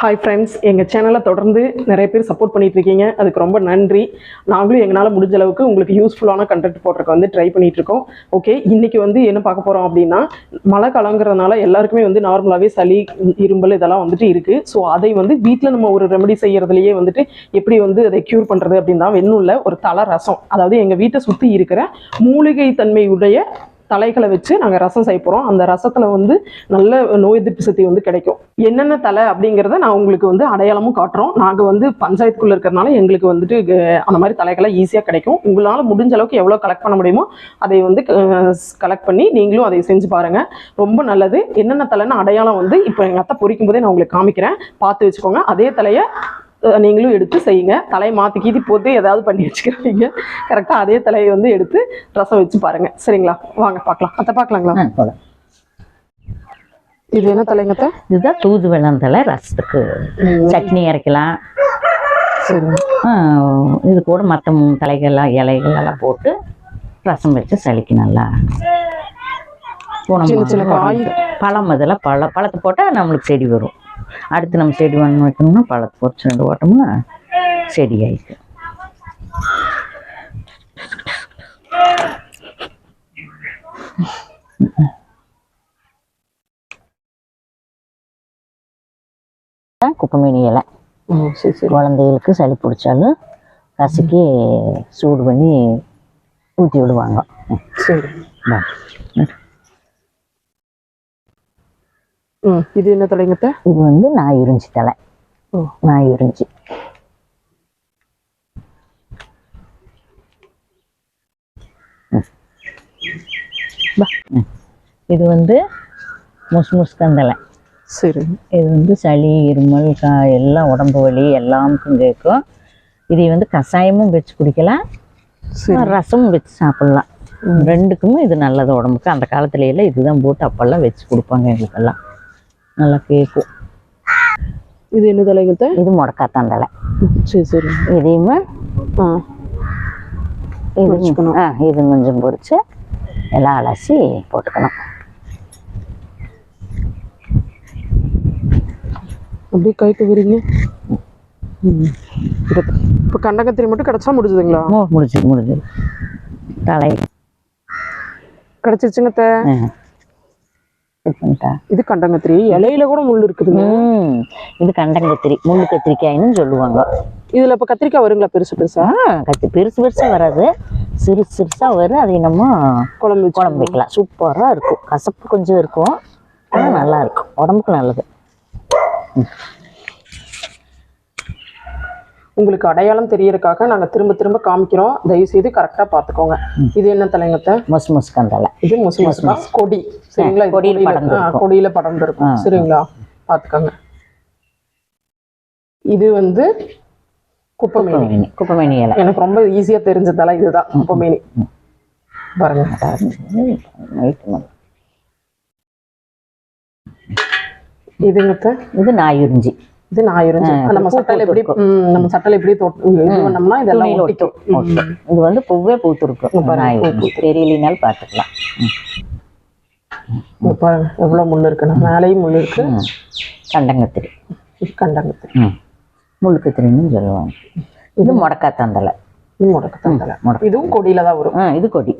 Hi friends, எங்கள் சேனலை தொடர்ந்து நிறைய பேர் சப்போர்ட் பண்ணிகிட்ருக்கீங்க. அதுக்கு ரொம்ப நன்றி. நாங்களும் எங்களால் முடிஞ்ச அளவுக்கு உங்களுக்கு யூஸ்ஃபுல்லான கண்டென்ட் போடுறதுக்கு ட்ரை பண்ணிகிட்ருக்கோம். ஓகே, இன்றைக்கி என்ன பார்க்க போகிறோம் அப்படின்னா, மழை காலங்கிறதுனால எல்லாருக்குமே நார்மலாகவே சளி, இரும்பல் இதெல்லாம் இருக்குது. ஸோ அதை வீட்டில் நம்ம ஒரு ரெமெடி செய்கிறதுலையே எப்படி அதை க்யூர் பண்ணுறது அப்படின்னு தான் வெண்ணுள்ள ஒரு தலை ரசம், அதாவது எங்கள் வீட்டை சுற்றி இருக்கிற மூலிகை தன்மையுடைய தலைகளை வச்சு நாங்கள் ரசம் செய்ய போகிறோம். அந்த ரசத்தில் நல்ல நோய் எதிர்ப்பு சக்தி கிடைக்கும். என்னென்ன தலை அப்படிங்கிறத நான் உங்களுக்கு அடையாளமும் காட்டுறோம். நாங்கள் பஞ்சாயத்துக்குள்ளே இருக்கிறதுனால எங்களுக்கு அந்த மாதிரி தலைகளை ஈஸியாக கிடைக்கும். உங்களால் முடிஞ்ச அளவுக்கு எவ்வளோ கலெக்ட் பண்ண முடியுமோ அதை கலெக்ட் பண்ணி நீங்களும் அதை செஞ்சு பாருங்கள். ரொம்ப நல்லது. என்னென்ன தலைன்னு அடையாளம் இப்போ எங்கள் அத்தை பொரிக்கும் போதே நான் உங்களுக்கு காமிக்கிறேன், பார்த்து வச்சுக்கோங்க. அதே தலையை நீங்களும் எடுத்து செய்யுங்க. தலையை மாற்றி கீதி போட்டு ஏதாவது பண்ணி வச்சுக்கிறீங்க, கரெக்டாக அதே தலையை எடுத்து ரசம் வச்சு பாருங்க. சரிங்களா? வாங்க பார்க்கலாம். அத்தை பார்க்கலாங்களா? போகலாம். இது என்ன தலைங்கத்த? இதுதான் தூதுவளம் தலை. ரசத்துக்கு சட்னி அரைக்கலாம். சரி. இது கூட மற்ற தலைகள்லாம் இலைகள் எல்லாம் போட்டு ரசம் வச்சு சளிக்கு நல்லா பழம். அதில் பழத்தை போட்டால் நம்மளுக்கு செடி வரும். அடுத்து நம்ம செடி ஒன்று வைக்கணும்னா பழத்தை பொறிச்சு 2 ஓட்டம்னா செடி ஆயிடுச்சு. குப்பமேனி இலை குழந்தைகளுக்கு சளி பிடிச்சாலும் கசக்கி சூடு பண்ணி ஊற்றி விடுவாங்க. சரி. இது என்ன தலைங்கத்த? இது நாய் உறிஞ்சி தலை. நாய் உறிஞ்சி. இது முஸ்முஸ்கந்தலை. சரி. இது சளி, இருமல், எல்லாம் உடம்பு வலி எல்லாமுக்கும் கேட்கும். இதை கஷாயமும் வச்சு குடிக்கலாம், ரசமும் வச்சு சாப்பிடலாம். ரெண்டுக்குமே இது நல்லது உடம்புக்கு. அந்த காலத்துல எல்லாம் இதுதான் போட்டு அப்பெல்லாம் வச்சு கொடுப்பாங்க எங்களுக்கெல்லாம். நல்லா கேட்கும். இது என்ன தலைங்கத்த? இது முடக்காத்தான் தலை. சரி சரி. இதையுமே இது கொஞ்சம் பொரிச்சு எல்லாம் அலசி போட்டுக்கணும். அப்படியே கைக்கு விரிங்க. இப்போ கண்டங்கத்திரி மட்டும் கிடைச்சா முடிஞ்சதுங்களா? முடிஞ்சது. தலை கிடைச்சிருச்சுங்க. இது கண்டங்கத்திரி. இலையில கூட முள் இருக்குது. இது கண்டங்கத்திரி, முள்ளு கத்திரிக்காய்னு சொல்லுவாங்க. இதுல இப்ப கத்திரிக்காய் வருங்களா? பெருசு பெருசா? பெருசா வராது, சிறுசா வரும். அது நம்ம குழம்பு வைக்கலாம். சூப்பரா இருக்கும். கசப்பு கொஞ்சம் இருக்கும், ஆனா நல்லா இருக்கும், உடம்புக்கு நல்லது. உங்களுக்கு அடையாளம் தெரியறதுக்காக நாங்க திரும்ப திரும்ப காமிக்கிறோம். தயவு செய்து கரெக்டா பாத்துக்கோங்க. இது என்ன தலைங்கத்த? முஸ்முஸ்கந்தலை. இது முஸ்முஸ்கா கொடி. சரிங்களா? கொடியில படர்ந்து இருக்கும். சரிங்களா? பாத்துக்கோங்க. இது குப்பமேனி இலை. எனக்கு ரொம்ப ஈஸியா தெரிஞ்ச தலை இதுதான், குப்பமேனி. பாருங்க. இதுங்கத்த? இது நாய் உறிஞ்சி. இது நாயிருஞ்சி. நம்ம சட்டையில எப்படி இது பண்ணோம்னா இதெல்லாம் ஒட்டிக்கும். இது பூவே பூத்துருக்கும். தெரியலினாலும் பார்த்துக்கலாம். பாருங்க எவ்வளவு முள் இருக்குன்னா, மேலேயும் முள் இருக்கு. கண்டங்கத்திரி. முள்ளுக்கத்திரின்னு சொல்லுவாங்க. இது முடக்காத்தான் தலை. இதுவும் கொடியில தான் வரும். இது கொடி.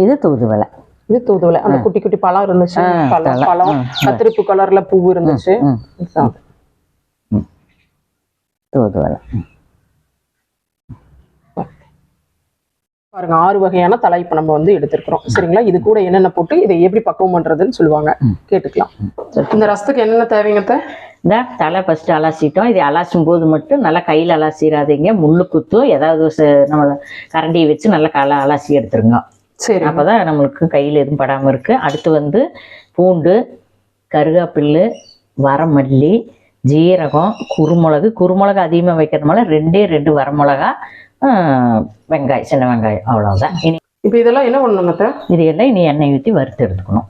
இது தூதுவளை. இது தூதுவளை. அந்த குட்டி குட்டி பழம் இருந்துச்சு, பழம் கத்திரிப்பு கலர்ல பூ இருந்துச்சு. தூதுவளை பாருங்க. 6 வகையான தலை இப்ப நம்ம எடுத்திருக்கிறோம். சரிங்களா? இது கூட என்னென்ன போட்டு இதை எப்படி பக்குவம் பண்றதுன்னு சொல்லுவாங்க, கேட்டுக்கலாம். இந்த ரசத்துக்கு என்னென்ன தேவைங்க? இந்த தலை ஃபர்ஸ்ட் அலசிட்டோம். இதை அலசும் போது மட்டும் நல்லா கையில் அலசிடாதீங்க, முள்ளு குத்தும். ஏதாவது நம்ம கரண்டியை வச்சு நல்லா அலசி எடுத்துருங்க. சரி. அப்போதான் நம்மளுக்கு கையில் எதுவும் படாமல் இருக்கு. அடுத்து பூண்டு, கருவேப்பிலை, வரமல்லி, ஜீரகம், குருமிளகு அதிகமாக வைக்கிறதுனால 2 வரமிளகா, வெங்காயம், சின்ன வெங்காயம், அவ்வளோதான். இனி இப்போ இதெல்லாம் என்ன பண்ணணுங்க? இதையெல்லாம் இனி எண்ணெய் ஊற்றி வறுத்து எடுத்துக்கணும்.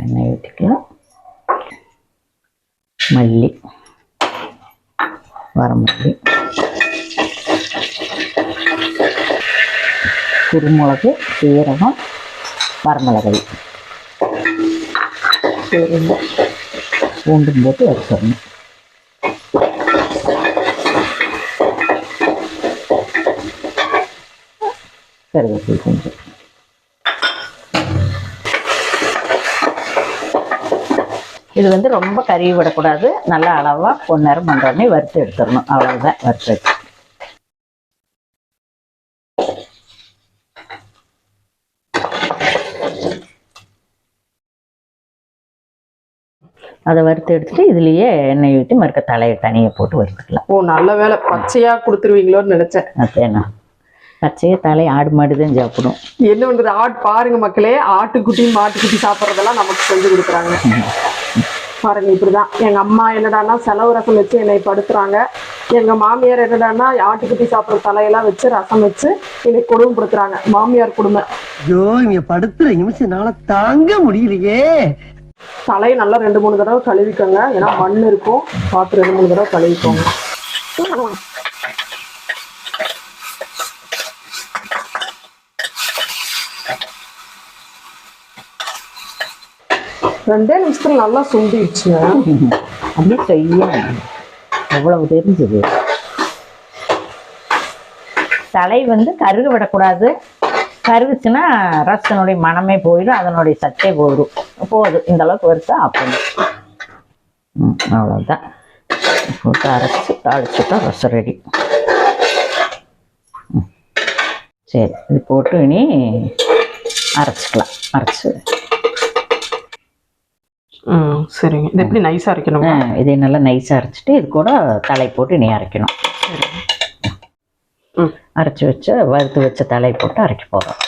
எண்ணெய் ஊற்றிக்கலாம். மல்லி, வரமல்லி, குருமிளகு, சீரகம், வரமிளகாய் சரிங்க. பூண்டும் போட்டு வறுத்துடணும். கருவேப்பிலை கொஞ்சம். இது வந்து ரொம்ப கருவி விடக்கூடாது, நல்லா அளவாக பொன்னேரம் பண்ணுறோடனே வறுத்து எடுத்துடணும். அவ்வளோதான், வறுத்து வச்சு அதை வறுத்து எடுத்துட்டு இதுலேயே எண்ணெய் ஊற்றி மறுக்க தலையை தனியாக போட்டு வறுத்துக்கலாம். ஓ நல்ல வேலை, பச்சையாக கொடுத்துருவீங்களோன்னு நினச்சேன். அதேண்ணா, பச்சையே தலை ஆடு மாடு தான் சாப்பிடும். என்ன பண்ணுறது, பாருங்க மக்களே, ஆட்டுக்குட்டி மாட்டுக்குட்டி சாப்பிட்றதெல்லாம் நமக்கு செஞ்சு கொடுக்குறாங்க. பாருங்க இப்படிதான் எங்க அம்மா என்னடான்னா செலவு ரசம் வச்சு என்னை படுத்துறாங்க. எங்க மாமியார் என்னடான்னா ஆட்டுக்குட்டி சாப்பிட்ற தலையெல்லாம் வச்சு ரசம் வச்சு என்னை கொடுமைப்படுத்துறாங்க. மாமியார் கொடுமை. ஐயோ இங்க படுத்துற நிமிஷம்னால தாங்க முடியலையே. தலையை நல்லா 2-3 தடவை கழுவிக்கோங்க, ஏன்னா மண் இருக்கும், பார்த்து 2-3 தடவை கழுவிக்கோங்க. ரெண்டே நிமிஷத்துல நல்லா சுண்டிடுச்சுங்க. அப்படியே கையா அவ்வளவு தெரிஞ்சது. தலை வந்து கருக விடக்கூடாது, கருகுச்சுன்னா ரசத்தினுடைய மனமே போயிடும், அதனுடைய சத்தே போயிடும். போதும், இந்த அளவுக்கு வறுத்தா அப்பணும். அவ்வளோதான், போட்டு அரைச்சி தாளிச்சுட்டா ரசம் ரெடி. சரி, இது போட்டு இனி அரைச்சிக்கலாம். அரைச்சி சரிங்க. இது எப்படி நைஸா அரைக்கணும்? இதை நல்லா நைஸாக அரைச்சிட்டு இது கூட தலை போட்டு இனி அரைக்கணும். அரைச்சி வச்ச வறுத்து வச்ச தலை போட்டு அரைக்க போகிறோம்.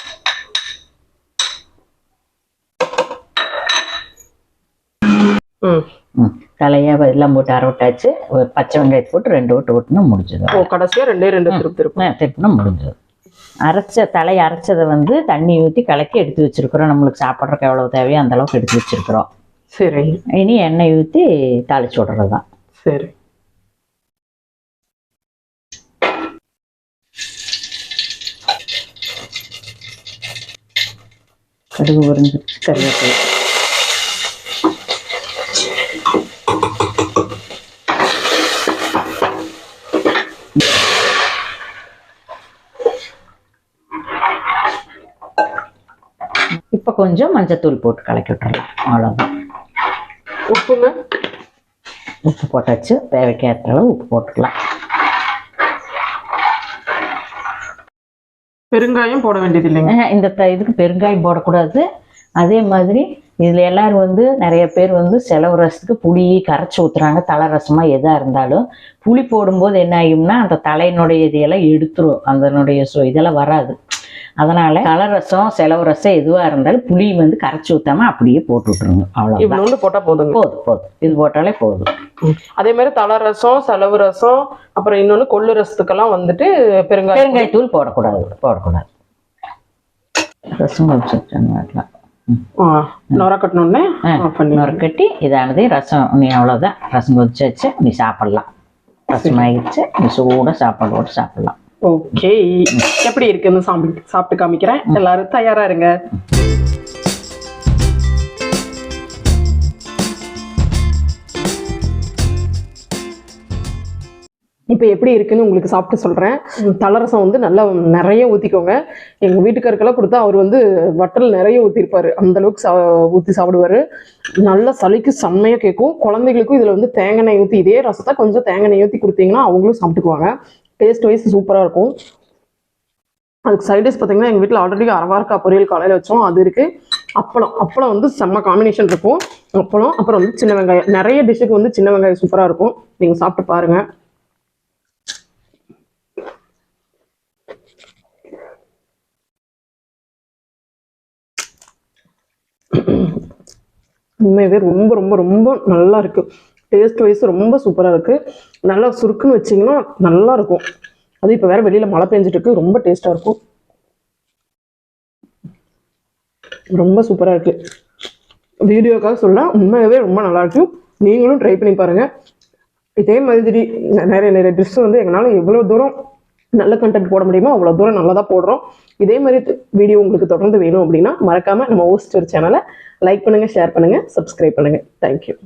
தலையை எல்லாம் போட்டு அரை விட்டாச்சு. பச்சை வெங்காயத்தை போட்டு 2 ஓட்டு ஓட்டுனா முடிஞ்சது. கடைசியாக 2 திருப்பினா முடிஞ்சது. அரைச்ச தலையை அரைச்சதை வந்து தண்ணி ஊற்றி கலக்கி எடுத்து வச்சிருக்கிறோம். நம்மளுக்கு சாப்பிட்றதுக்கு எவ்வளோ தேவையோ அந்த அளவுக்கு எடுத்து வச்சிருக்கிறோம். சரி, இனி எண்ணெய் ஊற்றி தாளிச்சு விடுறது தான். சரி, கடுகு உறிஞ்சிச்சு, கருவேப்பிலை. இப்போ கொஞ்சம் மஞ்சத்தூள் போட்டு கலக்கி விட்டுறலாம். அவ்வளோதான். உப்புங்க? உப்பு போட்டாச்சு, தேவைக்கேற்ற அளவு உப்பு போட்டுக்கலாம். பெருங்காயம் போட வேண்டியது இல்லைங்க. இந்த இதுக்கு பெருங்காயம் போடக்கூடாது. அதே மாதிரி இதில் எல்லாரும் வந்து நிறைய பேர் வந்து செலவு ரசத்துக்கு புளி கரைச்சி ஊற்றுறாங்க. தலை ரசமாக எதாக இருந்தாலும் புளி போடும்போது என்ன ஆகும்னா அந்த தலையினுடைய இதையெல்லாம் எடுத்துரும், அதனுடைய இதெல்லாம் வராது. அதனால தலை ரசம் செலவு ரசம் எதுவாக இருந்தாலும் புளி வந்து கரைச்சி ஊற்றாம அப்படியே போட்டு விட்டுருங்க. அவ்வளோ போட்டால் போதும். போதும், இது போட்டாலே போதும். அதே மாதிரி தலை ரசம் செலவு ரசம் அப்புறம் இன்னொன்று கொள்ளு ரசத்துக்கெல்லாம் வந்துட்டு பெருங்காயத்தூள் போடக்கூடாது. ரசம் கொஞ்சம் நொர கட்டணும்னு நொர கட்டி இதானது ரசம். நீ அவ்வளோதான், ரசம் கொதிச்சாச்சு, நீ சாப்பிடலாம். ரசம் ஆகிடுச்சு, நீ சூடாக சாப்பாடோடு சாப்பிடலாம். ஓகே, எப்படி இருக்குன்னு சாப்பிட்டு காமிக்கிறேன். எல்லாரும் தயாரா இருங்க. இப்போ எப்படி இருக்குன்னு உங்களுக்கு சாப்பிட்டு சொல்கிறேன். தலரசம் வந்து நல்லா நிறைய ஊற்றிக்கோங்க. எங்கள் வீட்டுக்காருக்கெல்லாம் கொடுத்தா அவர் வந்து வட்டல் நிறைய ஊற்றிருப்பார், அந்தளவுக்கு ஊற்றி சாப்பிடுவார். நல்லா சளிக்கு செம்மையாக கேட்கும். குழந்தைகளுக்கும் இதில் வந்து தேங்காய் ஊற்றி, இதே ரசத்தை கொஞ்சம் தேங்காய் ஊற்றி கொடுத்தீங்கன்னா அவங்களும் சாப்பிட்டுக்குவாங்க. டேஸ்ட் வைஸ் சூப்பராக இருக்கும். அதுக்கு சைடிஷ் பார்த்தீங்கன்னா எங்கள் வீட்டில் ஆல்ரெடி அரவாரக்காய் பொரியல் காலையில் வச்சோம், அது இருக்குது. அப்பளம் வந்து செம்ம காம்பினேஷன் இருக்கும். அப்பளம் அப்புறம் வந்து சின்ன வெங்காயம், நிறைய டிஷ்ஷுக்கு வந்து சின்ன வெங்காயம் சூப்பராக இருக்கும். நீங்கள் சாப்பிட்டு பாருங்கள். உண்மையாகவே ரொம்ப ரொம்ப ரொம்ப நல்லா இருக்குது. டேஸ்ட் வைஸ் ரொம்ப சூப்பராக இருக்குது. நல்லா சுருக்குன்னு வச்சிங்கன்னா நல்லா இருக்கும். அது இப்போ வேறு வெளியில் மழை பெஞ்சிட்டு இருக்கு, ரொம்ப டேஸ்ட்டாக இருக்கும். ரொம்ப சூப்பராக இருக்குது. வீடியோக்காக சொல்ல உண்மையாகவே ரொம்ப நல்லாயிருக்கு. நீங்களும் ட்ரை பண்ணி பாருங்கள். இதே மாதிரி நிறைய டிஷ் வந்து எங்களால் எவ்வளோ தூரம் நல்ல கண்டென்ட் போட முடியுமோ அவ்வளோ தூரம் நல்லதாக போடுறோம். இதே மாதிரி வீடியோ உங்களுக்கு தொடர்ந்து வேணும் அப்படின்னா மறக்காமல் நம்ம ஓஸ்டர் சேனலை லைக் பண்ணுங்கள், ஷேர் பண்ணுங்கள், சப்ஸ்கிரைப் பண்ணுங்கள். தேங்க்யூ.